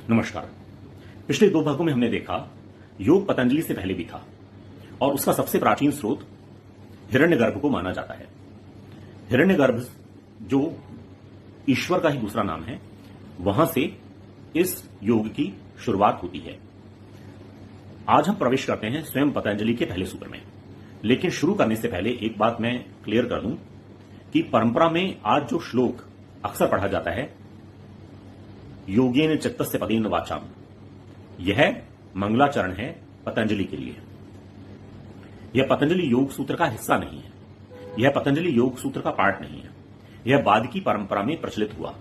नमस्कार। पिछले दो भागों में हमने देखा योग पतंजलि से पहले भी था और उसका सबसे प्राचीन स्रोत हिरण्यगर्भ को माना जाता है। हिरण्यगर्भ जो ईश्वर का ही दूसरा नाम है, वहां से इस योग की शुरुआत होती है। आज हम प्रवेश करते हैं स्वयं पतंजलि के पहले सूत्र में, लेकिन शुरू करने से पहले एक बात मैं क्लियर कर दूं कि परंपरा में आज जो श्लोक अक्सर पढ़ा जाता है, योगेन चित्तस्य पदेन वाचाम, यह मंगलाचरण है पतंजलि के लिए। यह पतंजलि योग सूत्र का हिस्सा नहीं है, यह पतंजलि योग सूत्र का पार्ट नहीं है, यह बाद की परंपरा में प्रचलित हुआ।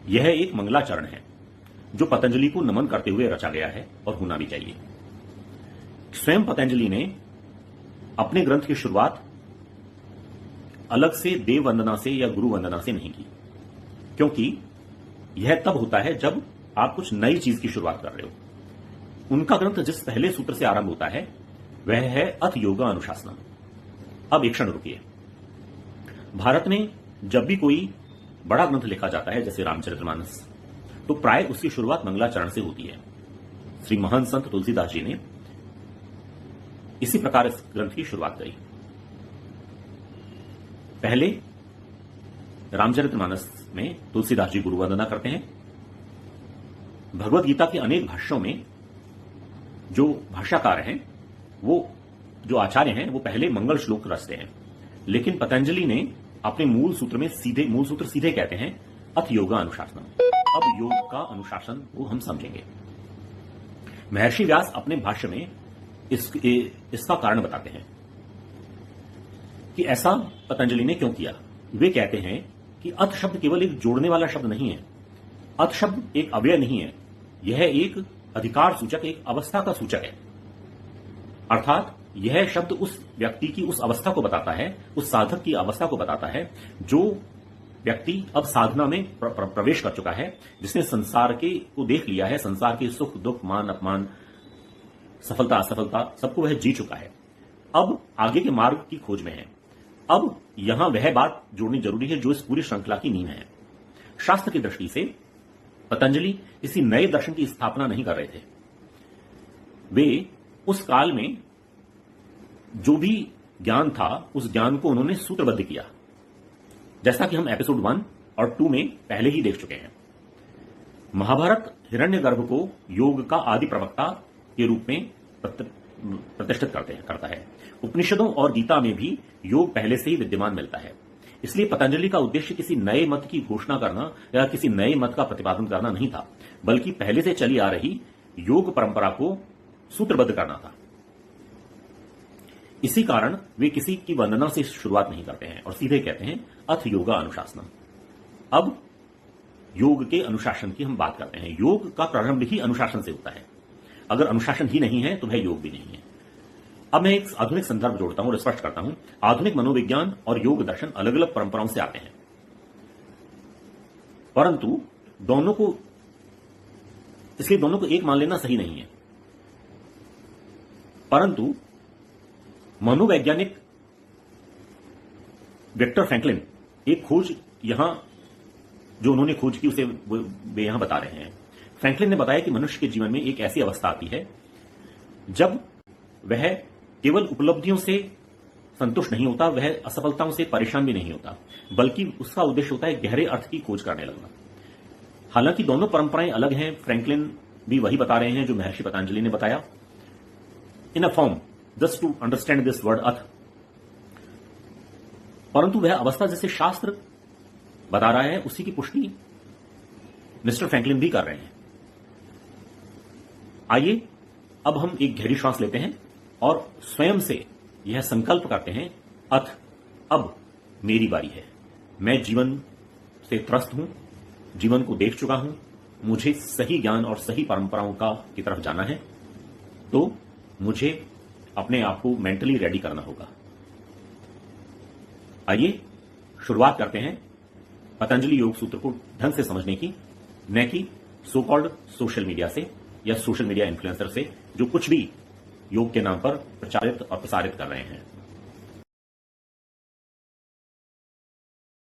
यह एक मंगलाचरण है जो पतंजलि को नमन करते हुए रचा गया है और होना भी चाहिए। स्वयं पतंजलि ने अपने ग्रंथ की शुरुआत अलग से देव वंदना से या गुरु वंदना से नहीं की, क्योंकि यह तब होता है जब आप कुछ नई चीज की शुरुआत कर रहे हो। उनका ग्रंथ जिस पहले सूत्र से आरंभ होता है वह है अथ योगा अनुशासनम। अब एक क्षण रुकिए। भारत में जब भी कोई बड़ा ग्रंथ लिखा जाता है, जैसे रामचरितमानस, तो प्राय उसकी शुरुआत मंगलाचरण से होती है। श्री महान संत तुलसीदास जी ने इसी प्रकार इस ग्रंथ की शुरुआत करी। पहले रामचरितमानस में तुलसीदास जी गुरु वंदना करते हैं। भगवत गीता के अनेक भाष्यों में जो भाष्यकार हैं, वो जो आचार्य हैं, वो पहले मंगल श्लोक रचते हैं। लेकिन पतंजलि ने अपने मूल सूत्र सीधे कहते हैं अथ योगा अनुशासनम। अब योग का अनुशासन को हम समझेंगे। महर्षि व्यास अपने भाष्य में इसका कारण बताते हैं कि ऐसा पतंजलि ने क्यों किया। वे कहते हैं कि अथ शब्द केवल एक जोड़ने वाला शब्द नहीं है, अथ शब्द एक अव्यय नहीं है, यह एक अधिकार सूचक, एक अवस्था का सूचक है। अर्थात यह शब्द उस व्यक्ति की उस अवस्था को बताता है, उस साधक की अवस्था को बताता है जो व्यक्ति अब साधना में प्रवेश कर चुका है, जिसने संसार के को देख लिया है, संसार के सुख दुख, मान अपमान, सफलता असफलता, सबको वह जी चुका है। अब आगे के मार्ग की खोज में है। अब यहां वह बात जोड़नी जरूरी है जो इस पूरी श्रृंखला की नींव है। शास्त्र की दृष्टि से पतंजलि किसी नए दर्शन की स्थापना नहीं कर रहे थे। वे उस काल में जो भी ज्ञान था, उस ज्ञान को उन्होंने सूत्रबद्ध किया, जैसा कि हम एपिसोड 1 और 2 में पहले ही देख चुके हैं। महाभारत हिरण्यगर्भ को योग का आदि प्रवक्ता के रूप में प्रतिष्ठित करता है। उपनिषदों और गीता में भी योग पहले से ही विद्यमान मिलता है। इसलिए पतंजलि का उद्देश्य किसी नए मत की घोषणा करना या किसी नए मत का प्रतिपादन करना नहीं था, बल्कि पहले से चली आ रही योग परंपरा को सूत्रबद्ध करना था। इसी कारण वे किसी की वंदना से शुरुआत नहीं करते हैं और सीधे कहते हैं अथ योगा अनुशासनम। अब योग के अनुशासन की हम बात करते हैं। योग का प्रारंभ ही अनुशासन से होता है। अगर अनुशासन ही नहीं है तो वह योग भी नहीं है। अब मैं एक आधुनिक संदर्भ जोड़ता हूं और स्पष्ट करता हूं। आधुनिक मनोविज्ञान और योग दर्शन अलग अलग परंपराओं से आते हैं, परंतु दोनों को एक मान लेना सही नहीं है। परंतु मनोवैज्ञानिक विक्टर फ्रैंकलिन एक खोज यहां जो उन्होंने खोज की उसे वे यहां बता रहे हैं। फ्रैंकलिन ने बताया कि मनुष्य के जीवन में एक ऐसी अवस्था आती है जब वह केवल उपलब्धियों से संतुष्ट नहीं होता, वह असफलताओं से परेशान भी नहीं होता, बल्कि उसका उद्देश्य होता है गहरे अर्थ की खोज करने लगना। हालांकि दोनों परंपराएं अलग हैं। फ्रैंकलिन भी वही बता रहे हैं जो महर्षि पतंजलि ने बताया, in a form just to understand this word अथ। परंतु वह अवस्था जैसे शास्त्र बता रहा है, उसी की पुष्टि मिस्टर फ्रैंकलिन भी कर रहे हैं। आइए अब हम एक गहरी श्वास लेते हैं और स्वयं से यह संकल्प करते हैं, अथ अब मेरी बारी है। मैं जीवन से त्रस्त हूं, जीवन को देख चुका हूं, मुझे सही ज्ञान और सही परंपराओं की तरफ जाना है, तो मुझे अपने आप को मेंटली रेडी करना होगा। आइए शुरुआत करते हैं पतंजलि योग सूत्र को ढंग से समझने की, न कि सो कॉल्ड सोशल मीडिया से या सोशल मीडिया इन्फ्लुएंसर से, जो कुछ भी योग के नाम पर प्रचारित और प्रसारित कर रहे हैं।